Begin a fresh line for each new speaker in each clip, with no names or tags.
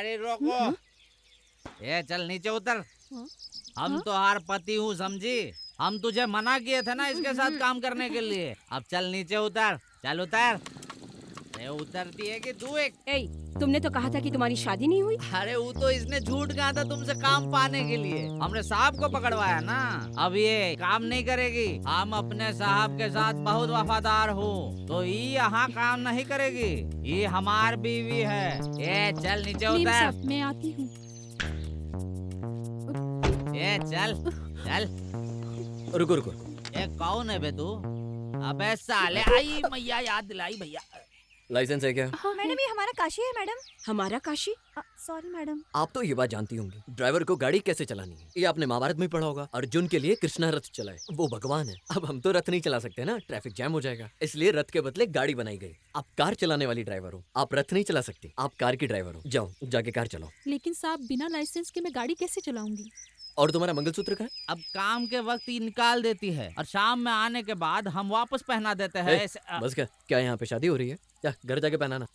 अरे रोको। ये चल नीचे उतर। हम तो हार पति हूँ समझी। हम तुझे मना किए थे ना इसके साथ काम करने के लिए। अब चल नीचे उतर, चल उतर। अरे उतरती है कि तू एक।
ए, तुमने तो कहा था कि तुम्हारी शादी नहीं हुई।
अरे वो तो इसने झूठ कहा था तुमसे काम पाने के लिए। हमने साहब को पकड़वाया ना। अब ये काम नहीं करेगी। हम अपने साहब के साथ बहुत वफादार हूँ, तो ये यहाँ काम नहीं करेगी। ये हमार बीवी है। ये चल नीचे
नीम
उतर।
साहब, मैं आती हूँ।
ये चल चल।
रुको रुको।
ये कौन है बे तू? अबे साले, आई मैया याद दिलाई भैया।
लाइसेंस है क्या?
मैडम ये हमारा काशी है मैडम।
हमारा काशी?
Sorry madam.
आप तो ये बात जानती होंगी, ड्राइवर को गाड़ी कैसे चलानी है। ये आपने महाभारत में पढ़ा होगा, अर्जुन के लिए कृष्णा रथ चलाए, वो भगवान है। अब हम तो रथ नहीं चला सकते ना, ट्रैफिक जैम हो जाएगा, इसलिए रथ के बदले गाड़ी बनाई गई। आप कार चलाने वाली ड्राइवर हो, आप रथ नहीं चला सकती, आप कार की ड्राइवर हो। जाओ जाके कार चलाओ।
लेकिन साहब, बिना लाइसेंस के मैं गाड़ी कैसे चलाऊंगी?
और तुम्हारा मंगलसूत्र कहाँ है?
अब काम के वक्त ही निकाल देती है और शाम में आने के बाद हम वापस पहना देते हैं।
बस क्या यहाँ पे शादी हो रही है क्या? घर जाके पहनाना।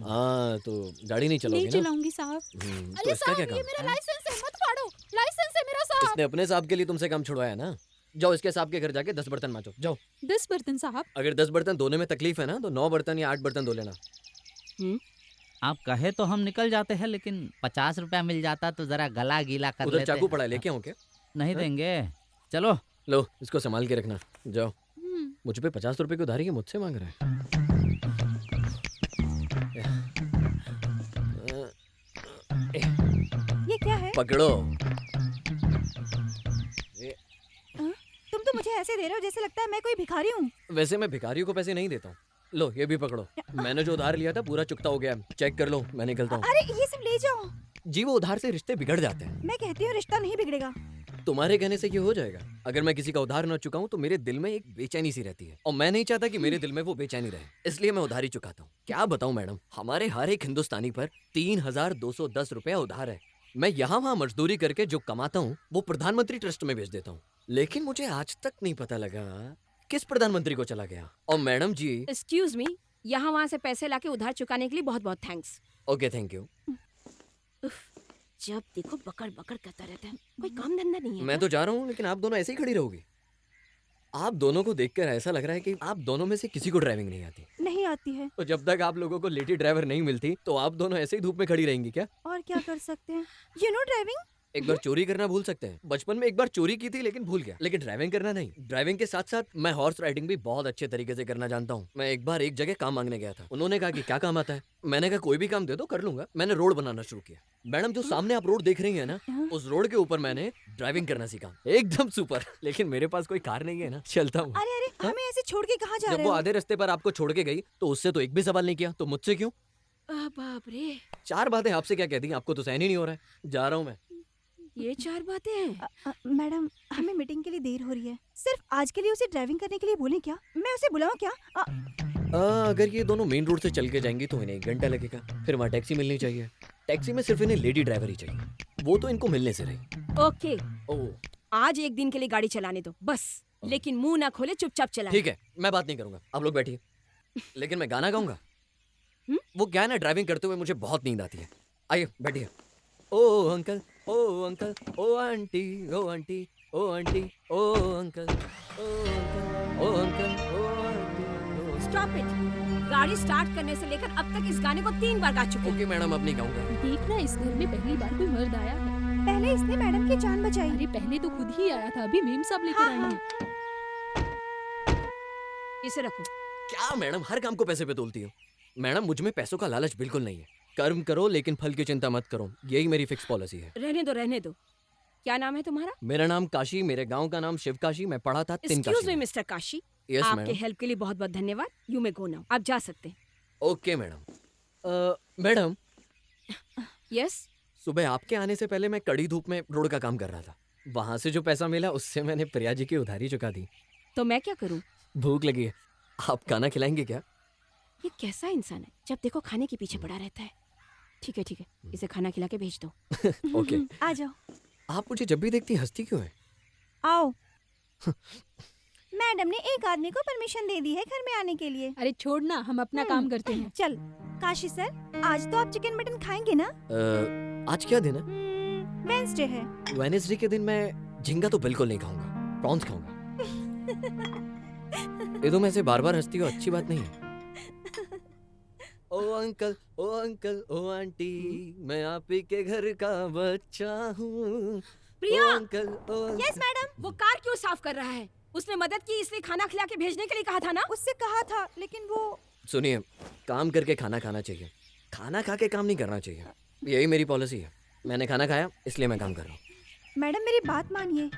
हाँ तो गाड़ी नहीं चलाओगी
नहीं
ना?
चलाऊंगी साहब।
तो इसका क्या काम?
ये मेरा लाइसेंस है, मत फाड़ो। लाइसेंस है मेरा साहब।
इसने अपने साहब के लिए तुमसे काम छुड़वाया ना। जाओ इसके साहब के घर जाके 10 बर्तन मांजो, जाओ।
10 बर्तन साहब?
अगर 10 बर्तन धोने में तकलीफ है ना, तो 9 बर्तन या 8 बर्तन धो लेना।
आप कहे तो हम निकल जाते हैं, लेकिन 50 रुपया मिल जाता तो जरा गला गीला कर
उधर
लेते।
चाकू पड़ा है, लेके आऊं क्या?
नहीं देंगे। चलो
लो इसको संभाल के रखना, जाओ। मुझ पे 50 रुपए की उधारी है, मुझसे मांग रहा है।
ये क्या है?
पकड़ो।
तुम तो मुझे ऐसे दे रहे हो जैसे लगता है मैं कोई भिखारी हूँ।
वैसे मैं भिखारियों को पैसे नहीं देता हूँ। लो ये भी पकड़ो। मैंने जो उधार लिया था पूरा चुकता हो गया है, चेक कर लो। मैं निकलता हूँ।
अरे ये सब ले जाओ।
जी वो उधार से रिश्ते बिगड़ जाते हैं।
मैं कहती हूँ रिश्ता नहीं बिगड़ेगा।
तुम्हारे कहने से ये हो जाएगा। अगर मैं किसी का उधार न चुकाऊं तो मेरे दिल में एक बेचैनी सी रहती है, और मैं नहीं चाहता कि मेरे दिल में वो बेचैनी रहे, इसलिए मैं उधारी चुकाता हूँ। क्या बताऊं मैडम, हमारे हर एक हिंदुस्तानी पर 3210 रुपया उधार है। मैं यहाँ वहाँ मजदूरी करके जो कमाता हूँ वो प्रधानमंत्री ट्रस्ट में भेज देता हूँ, लेकिन मुझे आज तक नहीं पता लगा किस प्रधानमंत्री को चला गया। और मैडम जी,
एक्सक्यूज मी, यहाँ वहाँ से पैसे लाके उधार चुकाने के लिए बहुत बहुत थैंक्स।
Okay thank you.
जब देखो बकड़ बकड़ करता रहता है, कोई काम धंधा नहीं है।
मैं तो जा रहा हूँ, लेकिन आप दोनों ऐसे ही खड़ी रहोगी। आप दोनों को देखकर ऐसा लग रहा है कि आप दोनों में से किसी को ड्राइविंग नहीं आती।
नहीं आती है।
तो जब तक आप लोगों को लेडी ड्राइवर नहीं मिलती तो आप दोनों ऐसे ही धूप में खड़ी रहेंगी क्या?
और क्या कर सकते हैं? You know driving.
एक बार चोरी करना भूल सकते हैं। बचपन में एक बार चोरी की थी लेकिन भूल गया, लेकिन ड्राइविंग करना नहीं। ड्राइविंग के साथ साथ मैं हॉर्स राइडिंग भी बहुत अच्छे तरीके से करना जानता हूँ। मैं एक बार एक जगह काम मांगने गया था, उन्होंने कहा कि क्या काम आता है। मैंने कहा कोई भी काम दे दो, कर लूंगा। मैंने रोड बनाना शुरू किया। मैडम जो सामने आप रोड देख रही है ना, उस रोड के ऊपर मैंने ड्राइविंग करना सीखा, एकदम सुपर। लेकिन मेरे पास कोई कार नहीं है ना, चलता हूँ।
अरे अरे हमें ऐसे छोड़ के कहाँ जा
जब
रहे
वो
हो?
आधे रास्ते पर आपको छोड़ के गई तो उससे तो एक भी सवाल नहीं किया, तो मुझसे क्यों?
बाप रे,
4 बातें आपसे क्या कहती हैं, आपको तो सहन ही नहीं हो रहा है। जा रहा हूँ मैं।
ये 4 बातें हैं।
मैडम हमें मीटिंग के लिए देर हो रही है। सिर्फ आज के लिए उसे ड्राइविंग करने के लिए बोलें क्या? मैं उसे बुलाऊं क्या?
अगर ये दोनों मेन रोड से चल के जाएंगी तो इन्हें 1 घंटा लगेगा। फिर वहाँ टैक्सी मिलनी चाहिए। टैक्सी में सिर्फ इन्हें लेडी ड्राइवर ही चाहिए, वो तो इनको मिलने से रही।
ओके,
ओह
आज एक दिन के लिए गाड़ी चलाने दो बस, लेकिन मुंह ना खोले, चुपचाप चलाए।
ठीक है, मैं बात नहीं करूंगा, आप लोग बैठिए। लेकिन मैं गाना गाऊंगा। वो क्या है ना, ड्राइविंग करते हुए मुझे बहुत नींद आती है। आइए बैठिए। ओ अंकल, ओ अंकल, ओ आंटी, ओ आंटी, ओ आंटी, ओ अंकल, ओ अंकल, ओ अंकल, ओ आंटी।
Stop it. गाड़ी स्टार्ट करने से लेकर अब तक इस गाने को 3 बार गा चुके हैं।
ओके मैडम, अब नहीं गाऊंगा।
देखना, इस घर में पहली बार कोई मर्द आया है।
पहले इसने मैडम की जान बचाई।
अरे पहले तो खुद ही आया था, अभी मेम साहब लेकर आए हैं।
इसे रखो।
क्या मैडम, हर काम को पैसे पे तोलती हो? मैडम मुझ में पैसों का लालच बिल्कुल नहीं है। कर्म करो लेकिन फल की चिंता मत करो, यही मेरी फिक्स पॉलिसी है।
रहने दो, रहने दो। क्या नाम है तुम्हारा?
मेरा नाम काशी, मेरे गांव का नाम शिव काशी। मैं पढ़ा था
excuse me
Tenkasi.
Mister Kashi,
yes
आपके
मैडम।
हेल्प के लिए बहुत बहुत धन्यवाद। यू मे गो नाउ, आप जा सकते हैं।
Okay madam. मैडम,
यस,
सुबह आपके आने से पहले मैं कड़ी धूप में रोड का काम कर रहा था। वहां से जो पैसा मिला उससे मैंने प्रिया जी की उधारी चुका दी।
तो मैं क्या करूं?
भूख लगी है, आप खाना खिलाएंगे क्या?
ये कैसा इंसान है, जब देखो खाने के पीछे पड़ा रहता है। ठीक है ठीक है, इसे खाना खिला के भेज दो।
ओके।
आ जाओ।
आप मुझे जब भी देखती हंसती क्यों है?
आओ। मैडम ने एक आदमी को परमिशन दे दी है घर में आने के लिए।
अरे छोड़ना, हम अपना काम करते हैं।
चल। काशी सर, आज तो आप चिकन मटन खाएंगे ना?
आज क्या दिन है?
वेंसडे है।
वेडनेसडे के दिन मैं झींगा तो बिल्कुल नहीं खाऊंगा, प्रॉन्स खाऊंगा। ये तो मैं ऐसे बार बार हंसती हो, अच्छी बात नहीं है। ओ अंकल, ओ अंकल, ओ आंटी, मैं आप ही के घर का बच्चा हूँ।
प्रिया!
ओ अंकल, ओ अंकल।
Yes madam.
वो कार क्यों साफ कर रहा है? उसने मदद की इसलिए खाना खिला के भेजने के लिए कहा था ना?
उससे कहा था, लेकिन वो
सुनिए, काम करके खाना खाना चाहिए, खाना खा के काम नहीं करना चाहिए। यही मेरी पॉलिसी है। मैंने खाना खाया इसलिए मैं काम कर रहा हूँ।
मैडम मेरी बात मानिए।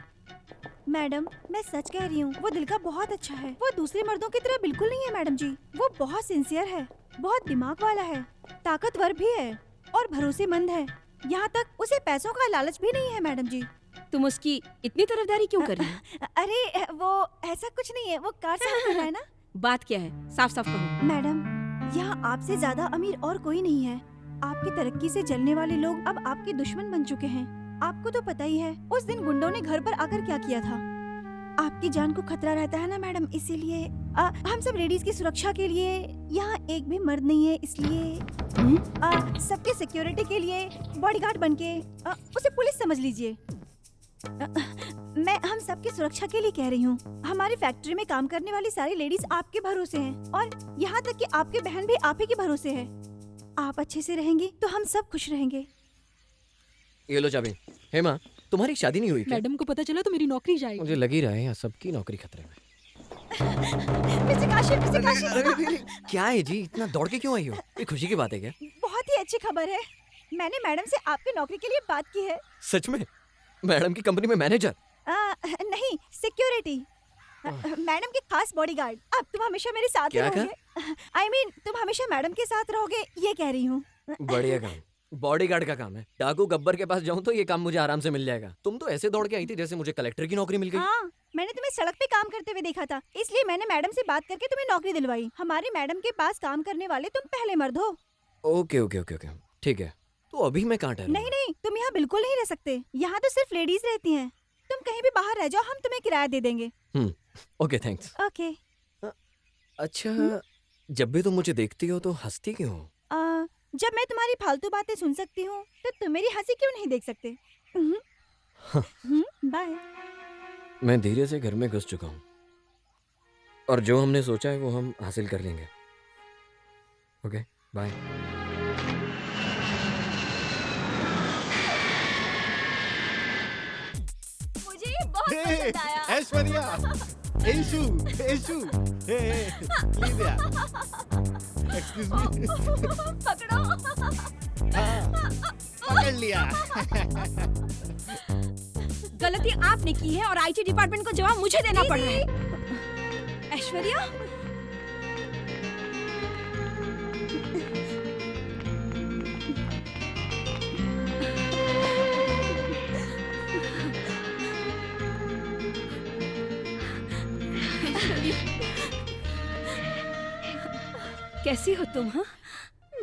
मैडम मैं सच कह रही हूँ, वो दिल का बहुत अच्छा है। वो दूसरे मर्दों की तरह बिल्कुल नहीं है मैडम जी। वो बहुत सिंसियर है, बहुत दिमाग वाला है, ताकतवर भी है और भरोसेमंद है। यहाँ तक उसे पैसों का लालच भी नहीं है मैडम जी।
तुम उसकी इतनी तरफदारी क्यों कर रही हो?
अरे वो ऐसा कुछ नहीं है, वो कार साफ कर रहा है ना।
बात क्या है? साफ साफ कहो।
मैडम यहाँ आपसे ज्यादा अमीर और कोई नहीं है। आपकी तरक्की से जलने वाले लोग अब आपके दुश्मन बन चुके हैं। आपको तो पता ही है उस दिन गुंडों ने घर पर आकर क्या किया था। आपकी जान को खतरा रहता है ना मैडम, इसीलिए हम सब लेडीज की सुरक्षा के लिए यहाँ एक भी मर्द नहीं है, इसलिए सबके सिक्योरिटी के लिए बॉडीगार्ड बनके उसे पुलिस समझ लीजिए। मैं हम सबकी सुरक्षा के लिए कह रही हूँ। हमारी फैक्ट्री में काम करने वाली सारी लेडीज आपके भरोसे हैं और यहाँ तक कि आपकी बहन भी आप ही के भरोसे है। आप अच्छे से रहेंगी तो हम सब खुश रहेंगे।
ये लो चाबी। हेमा, तुम्हारी शादी नहीं हुई क्या?
मैडम को पता चला तो मेरी नौकरी जाएगी।
मुझे लग ही रहा है यहाँ सबकी नौकरी खतरे में।
Mister Kashif, mister Kashif.
अरे, क्या है जी, इतना दौड़ के क्यों आई हो? ये खुशी की बात है क्या?
बहुत ही अच्छी खबर है। मैंने मैडम से आपकी नौकरी के लिए बात की है।
सच में? मैडम की कंपनी में मैनेजर?
नहीं, सिक्योरिटी। मैडम के खास बॉडीगार्ड। अब तुम हमेशा मेरे साथ ही
क्या
रहोगे। I mean, तुम हमेशा मैडम के साथ रहोगे, ये कह रही हूँ।
बढ़िया काम। बॉडीगार्ड का काम है। डाकू गब्बर के पास जाऊं तो ये काम मुझे आराम से मिल जाएगा। तुम तो ऐसे दौड़ के आई थी जैसे मुझे कलेक्टर की नौकरी मिल गई।
हाँ, मैंने तुम्हें सड़क पे काम करते हुए देखा था, इसलिए मैंने मैडम से बात करके तुम्हें नौकरी दिलवाई। हमारी मैडम के पास काम करने वाले तुम पहले मर्द हो।
ओके ओके ओके ओके, ठीक है। तो अभी मैं कहाँ ठहरूंगा?
नहीं नहीं, तुम यहाँ बिल्कुल नहीं रह सकते। यहाँ तो सिर्फ लेडीज रहती हैं। तुम कहीं भी बाहर रह जाओ, हम तुम्हें किराया दे देंगे।
Okay thanks.
ओके।
अच्छा, जब भी तुम मुझे देखती हो तो हंसती क्यों हो?
जब मैं तुम्हारी फालतू बातें सुन सकती हूँ तो तुम मेरी हंसी क्यों नहीं देख सकते? बाय।
मैं धीरे से घर में घुस चुका हूँ और जो हमने सोचा है वो हम हासिल कर लेंगे। Okay bye.
मुझे ये बहुत पसंद आया।
ऐश्वर्या, ऐशु, ऐशु, लीजिए। Excuse me.
पकड़ो।
पकड़ लिया।
गलती आपने की है और आईटी डिपार्टमेंट को जवाब मुझे देना पड़ रहा है। ऐश्वर्या, कैसी हो तुम? हाँ,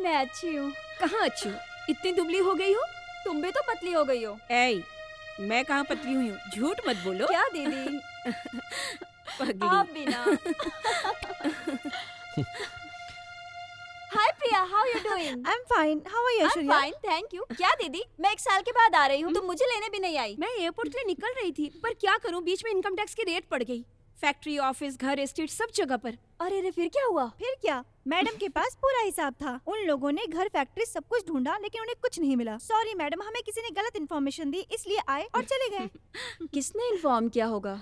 मैं अच्छी हूँ।
कहाँ अच्छी हो? इतनी दुबली हो गई हो।
तुम भी तो पतली हो गई हो।
ऐ, मैं कहाँ पतली हुई हूँ? झूठ मत बोलो।
क्या दीदी?
पगली।
आप भी ना। Hi Priya, how you doing? I am fine. How are you Aishwarya?
Fine, thank you. क्या दीदी, मैं 1 साल के बाद आ रही हूँ, तुम मुझे लेने भी नहीं आई।
मैं एयरपोर्ट के लिए निकल रही थी, पर क्या करूँ, बीच में इनकम टैक्स की रेट पड़ गई। फैक्ट्री, ऑफिस, घर, एस्टेट सब जगह पर।
अरे रे, फिर क्या हुआ?
फिर क्या, मैडम के पास पूरा हिसाब था। उन लोगों ने घर, फैक्ट्री सब कुछ ढूंढा, लेकिन उन्हें कुछ नहीं मिला। सॉरी मैडम, हमें किसी ने गलत इन्फॉर्मेशन दी, इसलिए आए और चले गए।
किसने इन्फॉर्म किया होगा?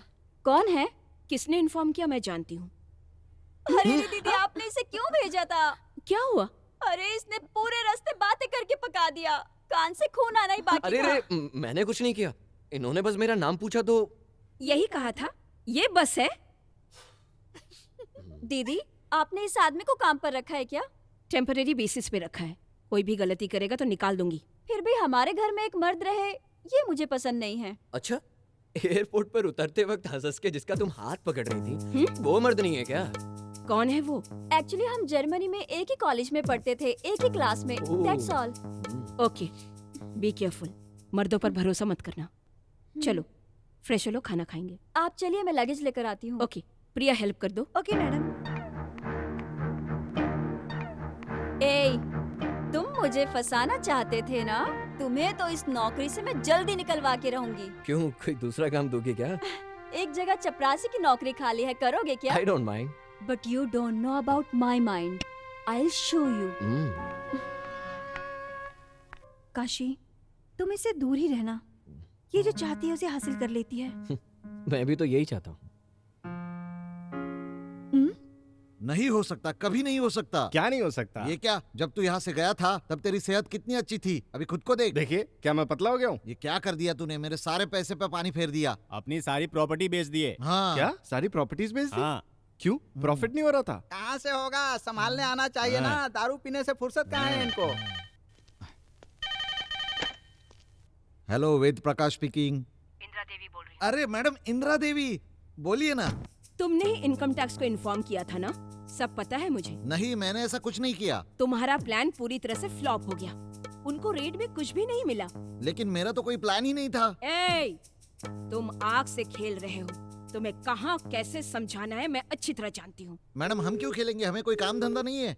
कौन है?
किसने इन्फॉर्म किया मैं जानती हूँ।
अरे रे दीदी, आपने इसे क्यों भेजा था?
क्या हुआ?
अरे इसने पूरे रास्ते बातें करके पका दिया, कान से खून आना ही बाकी
अरे
था।
रे, मैंने कुछ नहीं किया। इन्होंने बस मेरा नाम पूछा तो।
यही कहा था, ये बस है।
दीदी, आपने इस आदमी को काम पर रखा है क्या?
टेम्परेरी बेसिस पे रखा है, कोई भी गलती करेगा तो निकाल दूंगी।
फिर भी हमारे घर में एक मर्द रहे, ये मुझे पसंद नहीं है।
अच्छा, एयरपोर्ट पर उतरते वक्त हंस के जिसका तुम हाथ पकड़ रही थी, वो मर्द नहीं है क्या?
कौन है वो?
एक्चुअली हम जर्मनी में एक ही कॉलेज में पढ़ते थे, एक ही क्लास में। That's all.
Okay, be careful. मर्दों पर भरोसा मत करना। चलो फ्रेश हो लो, खाना खाएंगे।
आप चलिए, मैं लगेज लेकर आती हूँ।
ओके, प्रिया हेल्प कर दो।
Okay madam.
ए मुझे फंसाना चाहते थे ना? तुम्हें तो इस नौकरी से मैं जल्दी निकलवा के रहूंगी।
क्यों, कोई दूसरा काम दोगे क्या?
एक जगह चपरासी की नौकरी खाली है, करोगे क्या?
I don't mind.
But you don't know about my mind. I will show you.
Kashi, तुम इससे दूर ही रहना। ये जो चाहती है उसे हासिल कर लेती है।
मैं भी तो यही चाहता हूँ।
नहीं हो सकता, कभी नहीं हो सकता।
क्या नहीं हो सकता?
ये क्या, जब तू यहाँ से गया था तब तेरी सेहत कितनी अच्छी थी, अभी खुद को देख।
देखिए, क्या मैं पतला हो गया हूँ?
ये क्या कर दिया तूने, मेरे सारे पैसे पे पानी फेर दिया।
अपनी सारी प्रॉपर्टी बेच दिए।
हाँ।
क्या सारी प्रॉपर्टीज बेच दी?
हाँ।
क्यों, प्रॉफिट नहीं हो रहा था?
कहाँ से होगा, संभालने आना चाहिए ना। दारू पीने से फुर्सत कहाँ है इनको।
Hello, Ved Prakash speaking.
इंदिरा देवी बोल रही।
अरे मैडम इंदिरा देवी, बोलिए ना।
तुमने ही इनकम टैक्स को इन्फॉर्म किया था ना? सब पता है मुझे।
नहीं, मैंने ऐसा कुछ नहीं किया।
तुम्हारा प्लान पूरी तरह से फ्लॉप हो गया। उनको रेट में कुछ भी नहीं मिला।
लेकिन मेरा तो कोई प्लान ही नहीं था।
ए, तुम आग से खेल रहे हो। तुम्हें कहाँ कैसे समझाना है मैं अच्छी तरह जानती हूँ।
मैडम, हम क्यों खेलेंगे, हमें कोई काम धंधा नहीं है।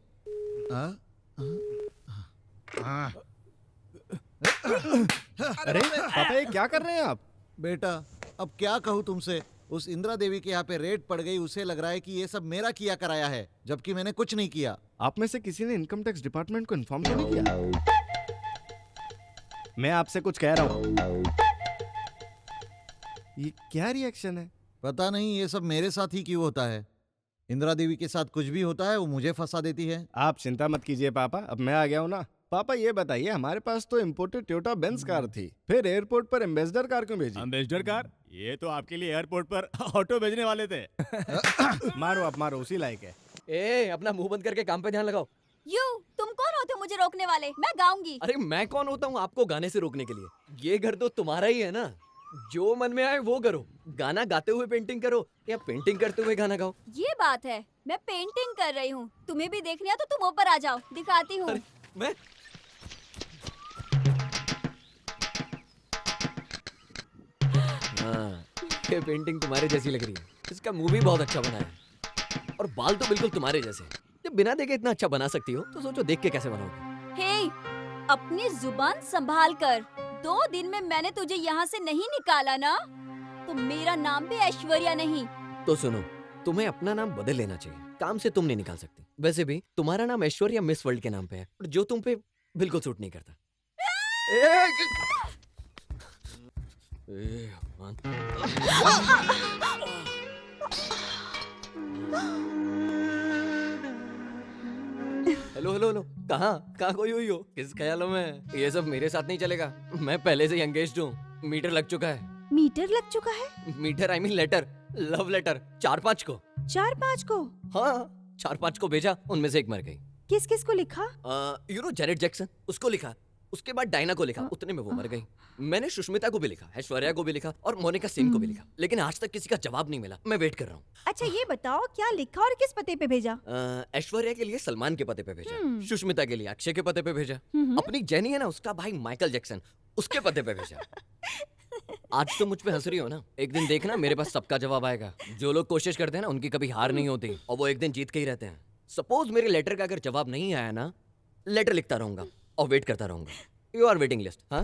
अरे पापा, ये क्या कर रहे हैं आप?
बेटा, अब क्या कहूँ तुमसे। उस इंदिरा देवी के यहाँ पे रेड पड़ गई, उसे लग रहा है कि ये सब मेरा किया कराया है, जबकि मैंने कुछ नहीं किया।
आप में से किसी ने इनकम टैक्स डिपार्टमेंट को इन्फॉर्म तो नहीं किया? मैं आपसे कुछ कह रहा हूँ। ये क्या रिएक्शन है?
पता नहीं ये सब मेरे साथ ही क्यों होता है। इंदिरा देवी के साथ कुछ भी होता है वो मुझे फंसा देती है।
आप चिंता मत कीजिए पापा, अब मैं आ गया हूँ ना। पापा ये बताइए, हमारे पास तो इम्पोर्टेड टोयोटा बेंज कार थी, फिर एयरपोर्ट पर एम्बेसडर कार क्यों भेजी?
एम्बेसडर कार, ये तो आपके लिए एयरपोर्ट पर ऑटो भेजने वाले थे।
मारो आप मारो, उसी लायक है।
ए, अपना मुंह बंद करके काम पे ध्यान लगाओ।
तुम कौन होते हो मुझे रोकने वाले? मैं गाऊंगी।
अरे मैं कौन होता हूँ आपको गाने से रोकने के लिए? ये घर तो तुम्हारा ही है ना, जो मन में आए वो करो। गाना गाते हुए पेंटिंग करो या पेंटिंग करते हुए गाना गाओ।
ये बात है, मैं पेंटिंग कर रही हूँ। तुम्हें भी देखनी है तो तुम ऊपर आ जाओ, दिखाती हूँ।
मैं हाँ, ये पेंटिंग तुम्हारे जैसी लग रही है। इसका मुंह भी बहुत अच्छा बना है और बाल तो बिल्कुल तुम्हारे जैसे। जब बिना देखे इतना अच्छा बना सकती हो तो सोचो देख के कैसे बनाओगे।
हे, अपनी जुबान संभाल कर। 2 दिन में मैंने तुझे यहाँ से नहीं निकाला ना, तो मेरा नाम भी ऐश्वर्या नहीं।
तो सुनो, तुम्हें अपना नाम बदल लेना चाहिए। काम से तुम नहीं निकाल सकती। वैसे भी तुम्हारा नाम ऐश्वर्या मिस वर्ल्ड के नाम पे है, जो तुम पे बिल्कुल सूट नहीं करता। हेलो हेलो हेलो, कहाँ कोई हुई हो? किस ख्यालों में? ये सब मेरे साथ नहीं चलेगा। मैं पहले से ही एंगेज्ड हूँ। मीटर लग चुका है।
मीटर लग चुका है?
Meter I mean letter, love letter. 4-5 को।
4-5 को?
हाँ, 4-5 को भेजा, उनमें से एक मर गई।
किस किस को लिखा?
यू नो जेनेट जैक्सन, उसको लिखा। उसके बाद डायना को लिखा, उतने में वो मर गई। मैंने सुष्मिता को भी लिखा, ऐश्वर्या को भी लिखा और मोनिका सिंह को भी लिखा, लेकिन आज तक किसी का जवाब नहीं मिला। मैं वेट कर रहा हूँ।
अच्छा ये बताओ, क्या लिखा और किस पते पे भेजा?
ऐश्वर्या के लिए सलमान के पते पे भेजा, सुष्मिता के लिए अक्षय के पते पे भेजा, अपनी जेनी है ना उसका भाई माइकल जैक्सन, उसके पते पे भेजा। आज तो मुझ पे हंस रही हो ना, एक दिन देखना मेरे पास सबका जवाब आएगा। जो लोग कोशिश करते हैं ना उनकी कभी हार नहीं होती और वो एक दिन जीत के ही रहते हैं। सपोज मेरे लेटर का अगर जवाब नहीं आया ना, लेटर लिखता रहूंगा और वेट करता रहूंगा। You are waiting list. हाँ,